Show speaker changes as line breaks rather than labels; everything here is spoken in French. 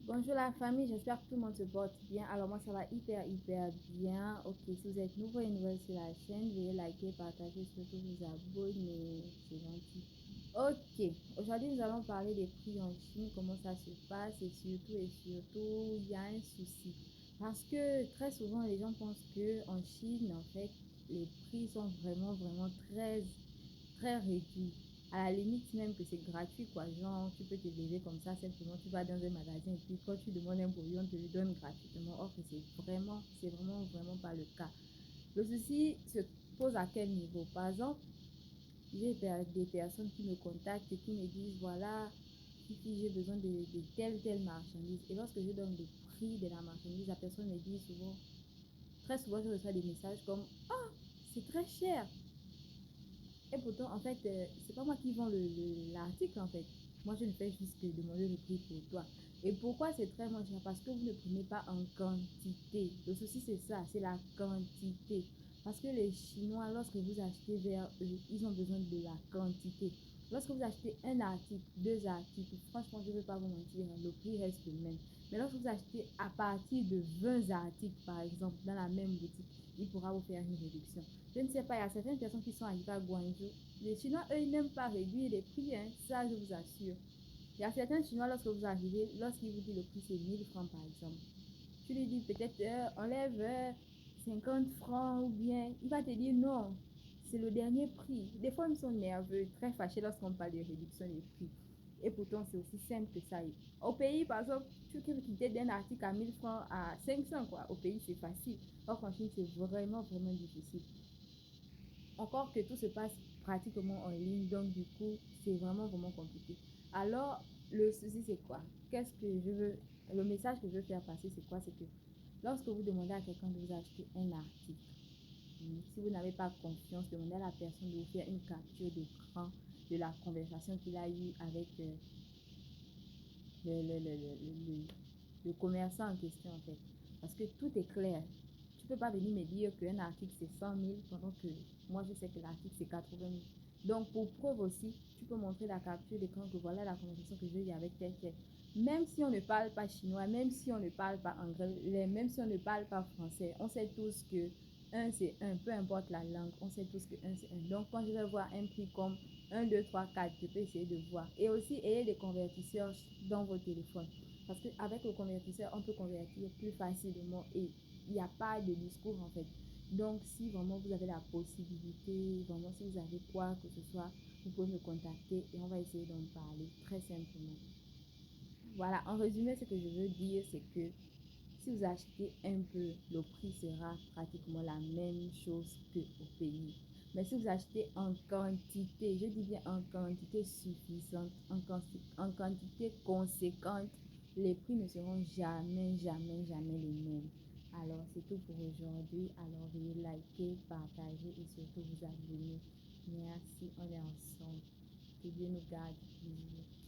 Bonjour la famille, j'espère que tout le monde se porte bien. Alors moi ça va hyper bien. Ok, si vous êtes nouveau et nouvelle sur la chaîne, veuillez liker, partager, surtout vous abonner. C'est gentil. Ok, aujourd'hui nous allons parler des prix en Chine, comment ça se passe et surtout il y a un souci. Parce que très souvent les gens pensent que en Chine en fait les prix sont vraiment très réduit. À la limite même que c'est gratuit quoi. Genre tu peux te lever comme ça simplement, tu vas dans un magasin et puis quand tu demandes un produit, on te le donne gratuitement. Or que c'est vraiment pas le cas. Le souci se pose à quel niveau? Par exemple, j'ai des personnes qui me contactent et qui me disent voilà, si j'ai besoin de telle marchandise. Et lorsque je donne le prix de la marchandise, la personne me dit souvent, très souvent je reçois des messages comme oh, c'est très cher. Et pourtant, en fait, c'est pas moi qui vends l'article, en fait. Moi, je ne fais juste que demander le prix pour toi. Et pourquoi c'est très moins cher? Parce que vous ne prenez pas en quantité. Le souci, c'est ça, c'est la quantité. Parce que les Chinois, lorsque vous achetez vers eux, ils ont besoin de la quantité. Lorsque vous achetez un article, deux articles, franchement, je ne vais pas vous mentir, le prix reste le même. Mais lorsque vous achetez à partir de 20 articles, par exemple, dans la même boutique, il pourra vous faire une réduction. Je ne sais pas, il y a certaines personnes qui sont arrivées à Guangzhou. Les Chinois, eux, ils n'aiment pas réduire les prix, hein, ça je vous assure. Il y a certains Chinois, lorsque vous arrivez, lorsqu'ils vous disent le prix, c'est 1000 francs par exemple. Tu lui dis peut-être, enlève 50 francs ou bien, il va te dire non, c'est le dernier prix. Des fois, ils sont nerveux, très fâchés lorsqu'on parle de réduction des prix. Et pourtant, c'est aussi simple que ça. Au pays, par exemple, tu peux quitter d'un article à 1000 francs à 500, quoi. Au pays, c'est facile. Or, en Chine, c'est vraiment difficile. Encore que tout se passe pratiquement en ligne, donc du coup, c'est vraiment compliqué. Alors, le souci, c'est quoi? Qu'est-ce que je veux, le message que je veux faire passer, c'est quoi? C'est que lorsque vous demandez à quelqu'un de vous acheter un article, si vous n'avez pas confiance, demandez à la personne de vous faire une capture d'écran de la conversation qu'il a eue avec le, le, le, le, le, le commerçant en question, en fait. Parce que tout est clair. Tu ne peux pas venir me dire qu'un article c'est 100 000 pendant que moi je sais que l'article c'est 80 000. Donc pour preuve aussi, tu peux montrer la capture d'écran que voilà la conversation que j'ai eue avec tel. Même si on ne parle pas chinois, même si on ne parle pas anglais, même si on ne parle pas français, on sait tous que un c'est un, peu importe la langue, on sait tous que un c'est un. Donc quand je vais voir un prix comme 1, 2, 3, 4, je peux essayer de voir. Et aussi, ayez des convertisseurs dans vos téléphones. Parce qu'avec le convertisseur, on peut convertir plus facilement et il n'y a pas de discours en fait. Donc, si vraiment vous avez la possibilité, vraiment si vous avez quoi que ce soit, vous pouvez me contacter et on va essayer d'en parler très simplement. Voilà, en résumé, ce que je veux dire, c'est que si vous achetez un peu, le prix sera pratiquement la même chose qu'au pays. Mais si vous achetez en quantité, je dis bien en quantité suffisante, en quantité conséquente, les prix ne seront jamais les mêmes. Alors, c'est tout pour aujourd'hui. Alors, veuillez liker, partager et surtout vous abonner. Merci, on est ensemble. Que Dieu nous garde. Bisous.